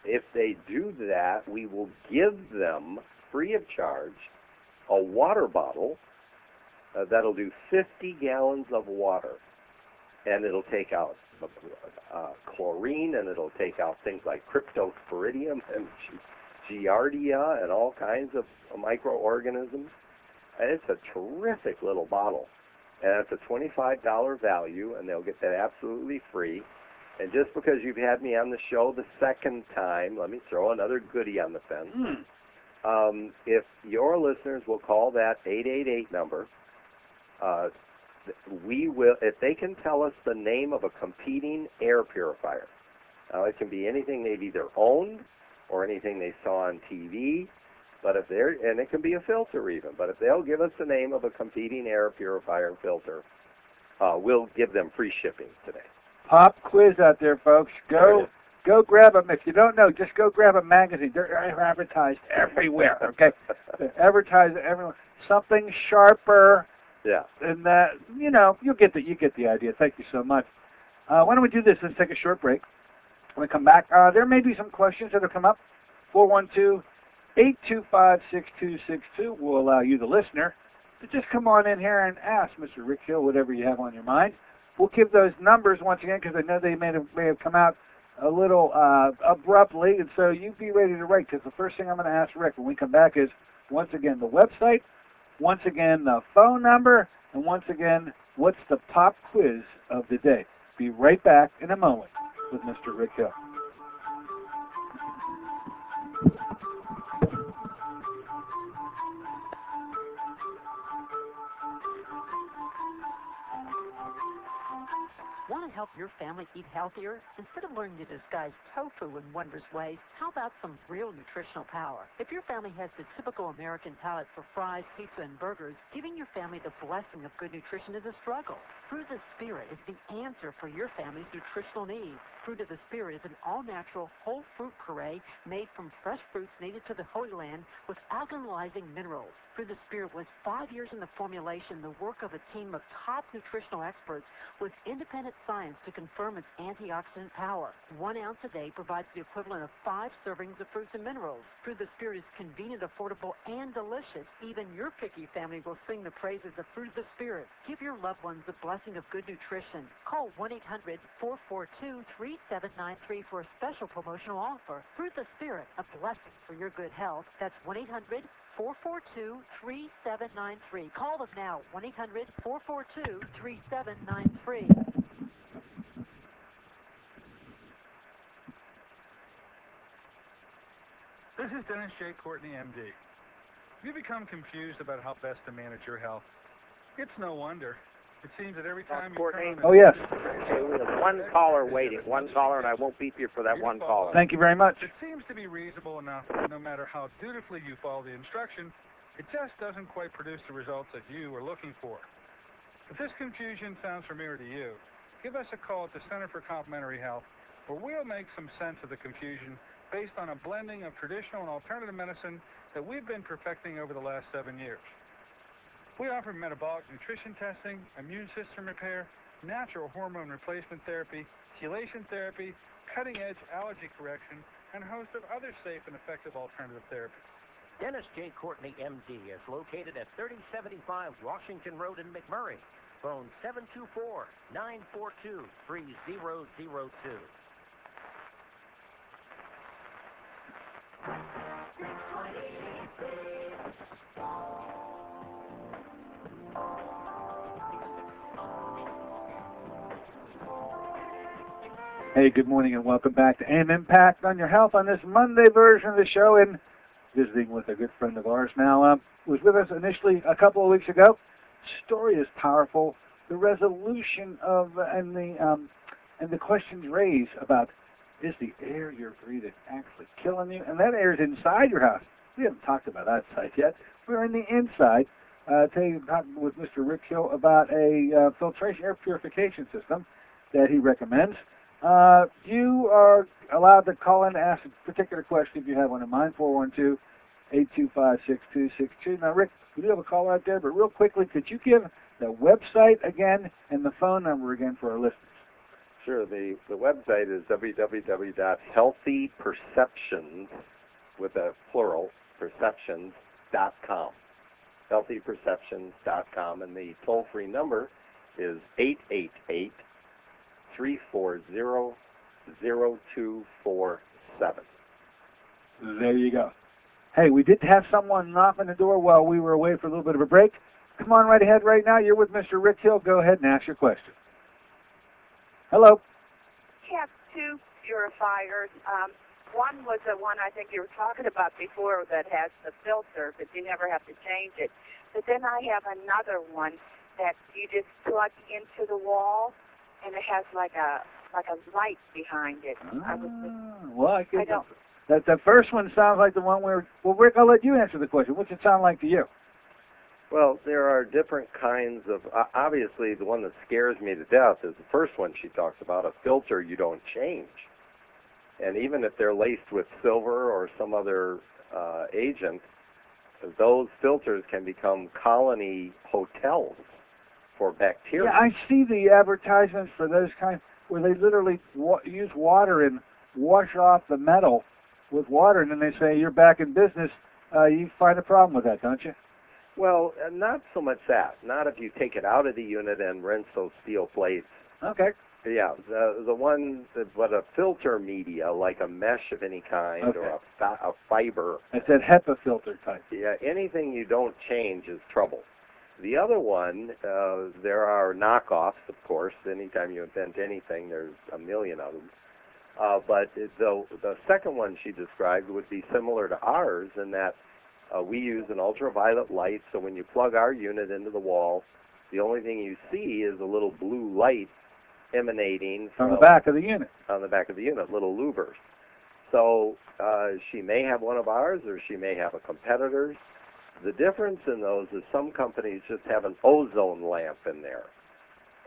If they do that, we will give them, free of charge, a water bottle that'll do 50 gallons of water. And it'll take out chlorine, and it'll take out things like cryptosporidium and giardia and all kinds of microorganisms. And it's a terrific little bottle. And it's a $25 value, and they'll get that absolutely free. And just because you've had me on the show the second time, let me throw another goodie on the fence. If your listeners will call that 888 number, we will, if they can tell us the name of a competing air purifier. Now, it can be anything they've either owned or anything they saw on TV, but if they're, and it can be a filter even, but if they'll give us the name of a competing air purifier filter, we'll give them free shipping today. Pop quiz out there, folks. Go grab them. If you don't know, just go grab a magazine. They're advertised everywhere, okay? They're advertised everywhere. Something sharper. Yeah. And you know, you get the idea. Thank you so much. Why don't we do this? Let's take a short break. When we come back, there may be some questions that will come up. 412-825-6262 will allow you, the listener, to just come on in here and ask Mr. Rick Hill whatever you have on your mind. We'll give those numbers once again because I know they may have come out a little abruptly, and so you be ready to write, because the first thing I'm going to ask Rick when we come back is, once again, the website, once again, the phone number, and once again, what's the pop quiz of the day. Be right back in a moment with Mr. Rick Hill. Want to help your family eat healthier? Instead of learning to disguise tofu in wondrous ways, how about some real nutritional power? If your family has the typical American palate for fries, pizza, and burgers, giving your family the blessing of good nutrition is a struggle. Fruit of the Spirit is the answer for your family's nutritional needs. Fruit of the Spirit is an all-natural, whole fruit puree made from fresh fruits native to the Holy Land with alkalizing minerals. Fruit of the Spirit was 5 years in the formulation, the work of a team of top nutritional experts with independent science to confirm its antioxidant power. 1 ounce a day provides the equivalent of 5 servings of fruits and minerals. Fruit of the Spirit is convenient, affordable, and delicious. Even your picky family will sing the praises of Fruit of the Spirit. Give your loved ones the blessing of good nutrition. Call 1-800-442-3793 for a special promotional offer. Fruit of the Spirit, a blessing for your good health. That's 1-800-442-3793. Call them now, 1-800-442-3793. This is Dennis J. Courtney, MD. Have you become confused about how best to manage your health? It's no wonder. It seems that every time you turn on Oh, yes. Okay, we have one caller waiting. One caller, and I won't beep you for that one caller. Thank you very much. It seems to be reasonable enough that no matter how dutifully you follow the instruction, it just doesn't quite produce the results that you are looking for. If this confusion sounds familiar to you, give us a call at the Center for Complementary Health, where we'll make some sense of the confusion based on a blending of traditional and alternative medicine that we've been perfecting over the last 7 years. We offer metabolic nutrition testing, immune system repair, natural hormone replacement therapy, chelation therapy, cutting-edge allergy correction, and a host of other safe and effective alternative therapies. Dennis J. Courtney, MD, is located at 3075 Washington Road in McMurray. Phone 724-942-3002. Hey, good morning and welcome back to AM Impact on Your Health on this Monday version of the show, and visiting with a good friend of ours now. Was with us initially a couple of weeks ago. Story is powerful. The resolution of and the questions raised about, is the air you're breathing actually killing you? And that air is inside your house. We haven't talked about outside yet. We're in the inside. Talking with Mr. Rick Hill about a filtration air purification system that he recommends. You are allowed to call in and ask a particular question if you have one in mind, 412-825-6262. Now, Rick, we do have a caller out there, but real quickly, could you give the website again and the phone number again for our listeners? Sure. The website is www.healthyperceptions, with a plural, perceptions.com. healthyperceptions.com, and the toll-free number is 888-340-0247. There you go. Hey, we did have someone knock on the door while we were away for a little bit of a break. Come on right ahead right now. You're with Mr. Rick Hill. Go ahead and ask your question. Hello. We have 2 purifiers. One was the one I think you were talking about before that has the filter, but you never have to change it. But then I have another one that you just plug into the wall, and it has like a light behind it. The first one sounds like the one where. Well, Rick, I'll let you answer the question. What's it sound like to you? Well, there are different kinds of. Obviously, the one that scares me to death is the first one she talks about, a filter you don't change. And even if they're laced with silver or some other agent, those filters can become colony hotels for bacteria. Yeah, I see the advertisements for those kinds where they literally use water and wash off the metal with water, and then they say, you're back in business. You find a problem with that, don't you? Well, not so much that. Not if you take it out of the unit and rinse those steel plates. Okay. Yeah, the one, but a filter media, like a mesh of any kind, okay, or a fiber. It's that HEPA filter type. Yeah, anything you don't change is trouble. The other one, there are knockoffs, of course. Anytime you invent anything, there's a million of them. But the second one she described would be similar to ours in that we use an ultraviolet light, so when you plug our unit into the wall, the only thing you see is a little blue light, emanating from the back of the unit. On the back of the unit, little louvers. So she may have one of ours, or she may have a competitor's. The difference in those is some companies just have an ozone lamp in there,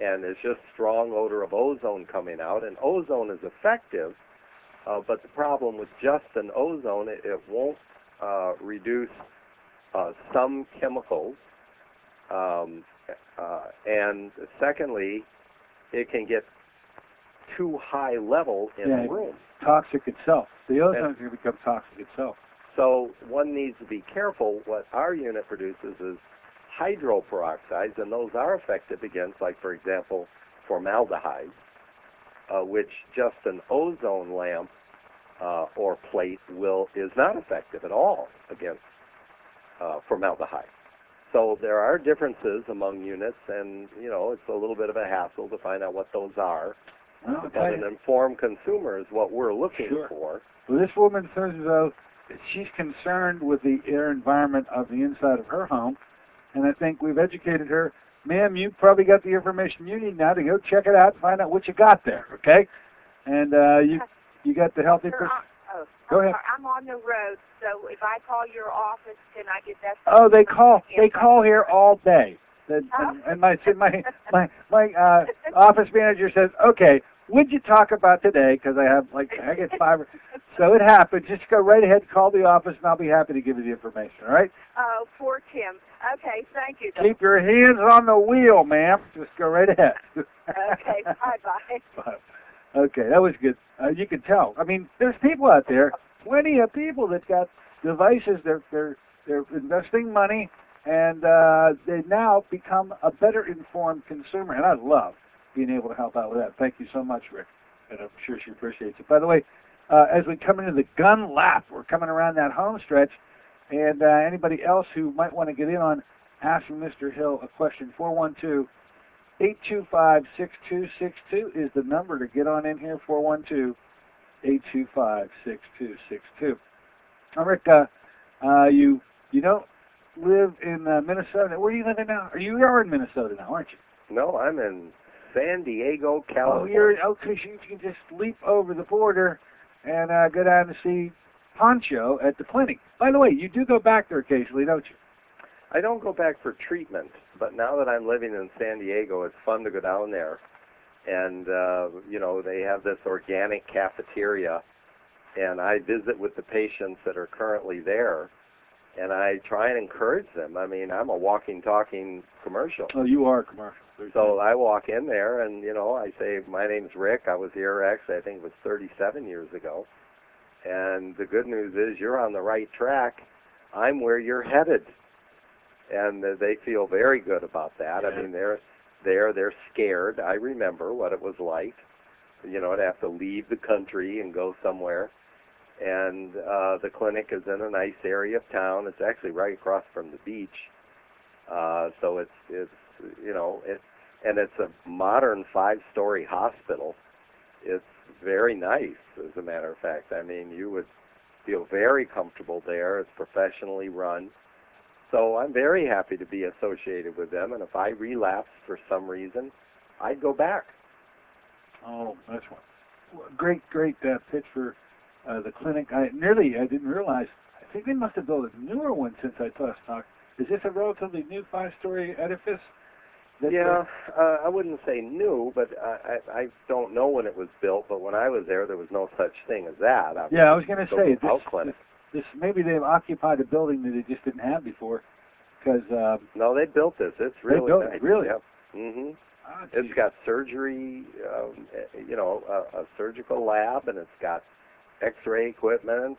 and it's just strong odor of ozone coming out. And ozone is effective, but the problem with just an ozone, it won't reduce some chemicals, and secondly, it can get too high level in the room. Toxic itself. The ozone can become toxic itself. So one needs to be careful. What our unit produces is hydroperoxides, and those are effective against, like, for example, formaldehyde, which just an ozone lamp or plate is not effective at all against formaldehyde. So there are differences among units, and, you know, it's a little bit of a hassle to find out what those are. Well, but an informed consumer is what we're looking for. Well, this woman says, though, that she's concerned with the air environment of the inside of her home, and I think we've educated her. Ma'am, you probably got the information you need now to go check it out and find out what you got there, okay? And you got the healthy... Go ahead. I'm on the road, so if I call your office, can I get that? Oh, they call here all day. And my office manager says, okay, what'd you talk about today? Because I get 5. So it happens. Just go right ahead, call the office, and I'll be happy to give you the information, all right? Oh, poor Tim. Okay, thank you. Keep your hands on the wheel, ma'am. Just go right ahead. Okay, bye-bye. Okay, that was good. You can tell. I mean, there's people out there, plenty of people that got devices. They're investing money, and they now become a better informed consumer. And I love being able to help out with that. Thank you so much, Rick. And I'm sure she appreciates it. By the way, as we come into the gun lap, we're coming around that home stretch, and anybody else who might want to get in on asking Mr. Hill a question, 412-825-6262 is the number to get on in here, 412-825-6262. Now, Rick, you don't live in Minnesota. Where are you living now? You are in Minnesota now, aren't you? No, I'm in San Diego, California. Oh, because you can just leap over the border and go down to see Poncho at the clinic. By the way, you do go back there occasionally, don't you? I don't go back for treatment, but now that I'm living in San Diego, it's fun to go down there. And, you know, they have this organic cafeteria, and I visit with the patients that are currently there, and I try and encourage them. I mean, I'm a walking, talking commercial. Oh, you are a commercial. So I walk in there, and, you know, I say, my name's Rick. I was here, actually, I think it was 37 years ago. And the good news is you're on the right track. I'm where you're headed. And they feel very good about that. Yeah. I mean, they're scared. I remember what it was like, you know, to have to leave the country and go somewhere. And the clinic is in a nice area of town. It's actually right across from the beach. So it's you know, and it's a modern 5-story hospital. It's very nice, as a matter of fact. I mean, you would feel very comfortable there. It's professionally run. So I'm very happy to be associated with them, and if I relapse for some reason, I'd go back. Oh, that's one. Great pitch for the clinic. I didn't realize. I think they must have built a newer one since I last talked. Is this a relatively new 5-story edifice? Yeah, I wouldn't say new, but I don't know when it was built, but when I was there was no such thing as that. Yeah, I was going to say, this maybe they've occupied a building that they just didn't have before. Because no, they built this. It's really nice. It, really? Yep. Mm-hmm. It's got surgery, you know, a surgical lab, and it's got X-ray equipment,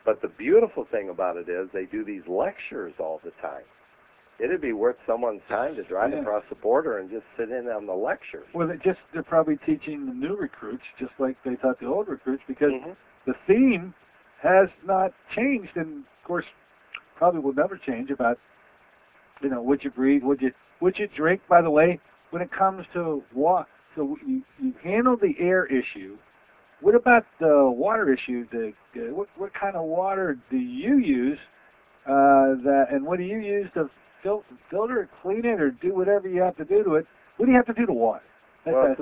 but the beautiful thing about it is they do these lectures all the time. It'd be worth someone's time to drive across the border and just sit in on the lectures. Well, they're probably teaching the new recruits just like they taught the old recruits, because the theme has not changed, and of course probably will never change, about, you know, what you breathe, what you drink. By the way, when it comes to water, so you handle the air issue. What about the water issue? What kind of water do you use? And what do you use to filter it, clean it, or do whatever you have to do to it? What do you have to do to water? Well,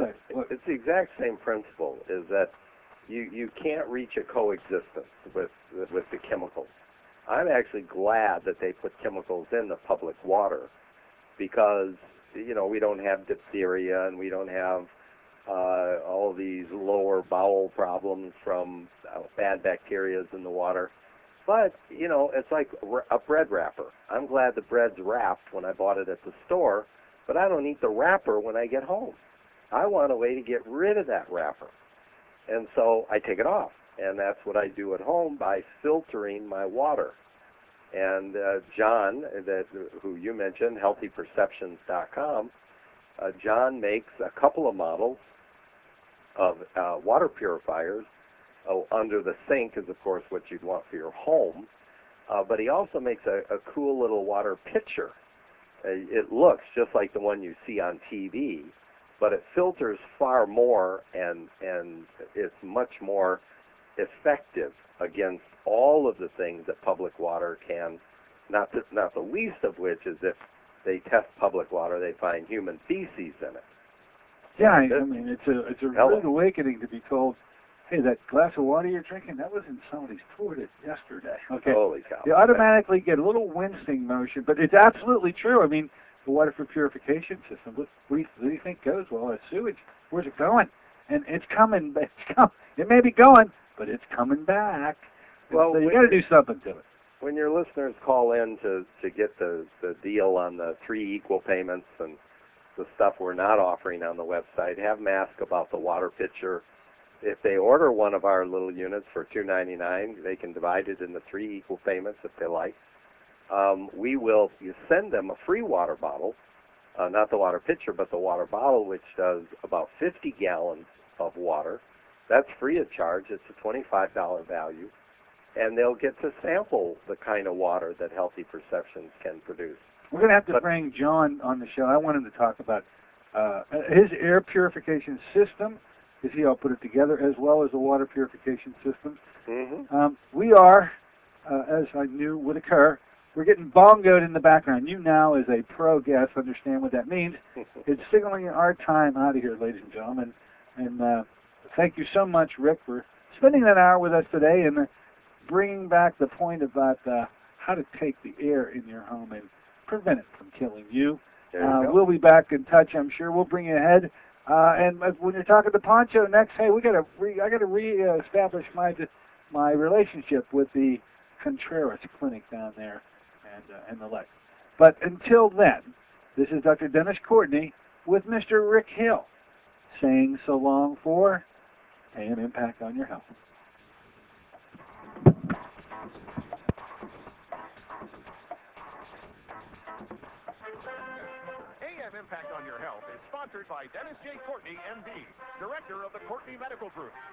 it's the exact same principle, is that you can't reach a coexistence with the chemicals. I'm actually glad that they put chemicals in the public water because, you know, we don't have diphtheria and we don't have all these lower bowel problems from bad bacteria in the water. But, you know, it's like a bread wrapper. I'm glad the bread's wrapped when I bought it at the store, but I don't eat the wrapper when I get home. I want a way to get rid of that wrapper. And so I take it off. And that's what I do at home by filtering my water. And John, who you mentioned, healthyperceptions.com, John makes a couple of models of water purifiers. Under the sink is, of course, what you'd want for your home. But he also makes a cool little water pitcher. It looks just like the one you see on TV, but it filters far more and it's much more effective against all of the things that public water can, not the least of which is if they test public water, they find human feces in it. Yeah, I mean, it's a rude awakening to be told, hey, that glass of water you're drinking, that was in somebody's toilet yesterday. Okay. Holy cow. You automatically get a little wincing motion, but it's absolutely true. I mean, the water for purification system, what do you think goes? Well, it's sewage. Where's it going? And it's coming. It may be going, but it's coming back. Well, so you got to do something to it. When your listeners call in to get the deal on the 3 equal payments and the stuff we're not offering on the website, have them ask about the water pitcher. If they order one of our little units for $2.99, they can divide it into 3 equal payments if they like. We will send them a free water bottle, not the water pitcher, but the water bottle, which does about 50 gallons of water. That's free of charge. It's a $25 value. And they'll get to sample the kind of water that Healthy Perceptions can produce. We're going to have to bring John on the show. I want him to talk about his air purification system, because he'll put it together, as well as the water purification system. Mm-hmm. We are, as I knew would occur, we're getting bongoed in the background. You now, as a pro guest, understand what that means. It's signaling our time out of here, ladies and gentlemen. And thank you so much, Rick, for spending that hour with us today and bringing back the point about how to take the air in your home and prevent it from killing you. We'll be back in touch, I'm sure. We'll bring you ahead. And when you're talking to Poncho next, hey, I got to reestablish my relationship with the Contreras Clinic down there and the like. But until then, this is Dr. Dennis Courtney with Mr. Rick Hill saying so long for AM Impact on Your Health. AM Impact on Your Health is sponsored by Dennis J. Courtney, MD, Director of the Courtney Medical Group.